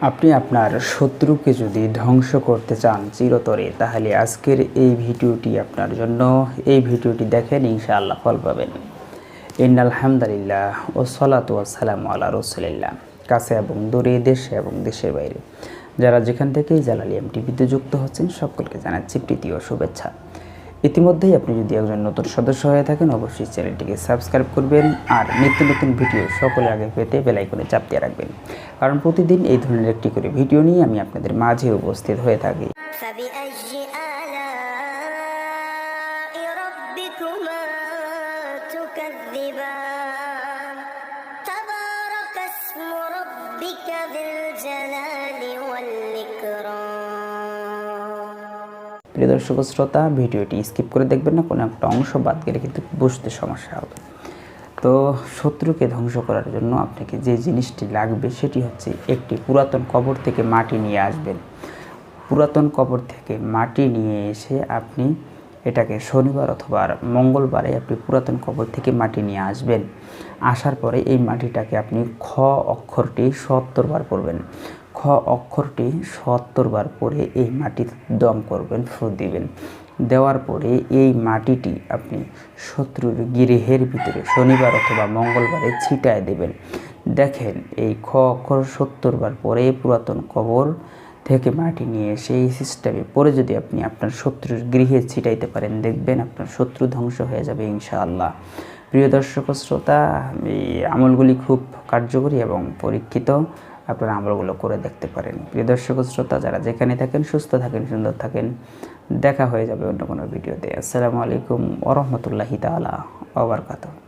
আপনি আপনার শত্রুকে যদি ধ্বংস করতে চান চিরতরে, তাহলে আজকের এই ভিডিওটি আপনার জন্য। এই ভিডিওটি দেখেন, ইনশাআল্লাহ ফল পাবেন। ইন্নাল হামদুলিল্লাহ ও সালাতু ওয়াসসালামু আলা রাসূলিল্লাহ। কাছে এবং দূরে, দেশে এবং দেশের বাইরে যারা যেখান থেকেই জালালি টিভিতে যুক্ত হচ্ছেন, সকলকে জানাচ্ছি প্রীতি ও শুভেচ্ছা। ইতিমধ্যেই আপনি যদি একজন নতুন সদস্য হয়ে থাকেন, অবশ্যই চ্যানেলটিকে সাবস্ক্রাইব করবেন আর নিত্য নতুন ভিডিও সকলে আগে পেতে বেল আইকনে চাপ দিয়ে রাখবেন, কারণ প্রতিদিন এই ধরনের একটি করে ভিডিও নিয়ে আমি আপনাদের মাঝে উপস্থিত হয়ে থাকি। প্রিয় দর্শক শ্রোতা, ভিডিওটি স্কিপ করে দেখবেন না, কোনো একটা অংশ বাদ গেলে কিন্তু বুঝতে সমস্যা হবে। তো শত্রুকে ধ্বংস করার জন্য আপনাকে যে জিনিসটি লাগবে সেটি হচ্ছে একটি পুরাতন কবর থেকে মাটি নিয়ে আসবেন। পুরাতন কবর থেকে মাটি নিয়ে এসে আপনি এটাকে শনিবার অথবা মঙ্গলবারে আপনি পুরাতন কবর থেকে মাটি নিয়ে আসবেন। আসার পরে এই মাটিটাকে আপনি খ অক্ষরটি ৭০ বার পড়বেন। খ অক্ষরটি ৭০ বার পরে এই মাটিতে দম করবেন, ফু দিবেন। দেওয়ার পরে এই মাটিটি আপনি শত্রুর গৃহের ভিতরে শনিবার অথবা মঙ্গলবারে ছিটায় দেবেন। দেখেন, এই খ অক্ষর ৭০ বার পরে পুরাতন কবর থেকে মাটি নিয়ে সেই সিস্টেমে পরে যদি আপনি আপনার শত্রুর গৃহে ছিটাইতে পারেন, দেখবেন আপনার শত্রু ধ্বংস হয়ে যাবে ইনশাআল্লাহ। প্রিয় দর্শক শ্রোতা, এই আমলগুলি খুব কার্যকরী এবং পরীক্ষিত। আপনারা আমলগুলো করে দেখতে পারেন। প্রিয় দর্শক শ্রোতা, যারা যেখানে থাকেন সুস্থ থাকেন, সুন্দর থাকেন। দেখা হয়ে যাবে অন্য কোনো ভিডিওতে। আসসালামু আলাইকুম ওয়া রাহমাতুল্লাহি তাআলা ওয়া বারাকাতুহু।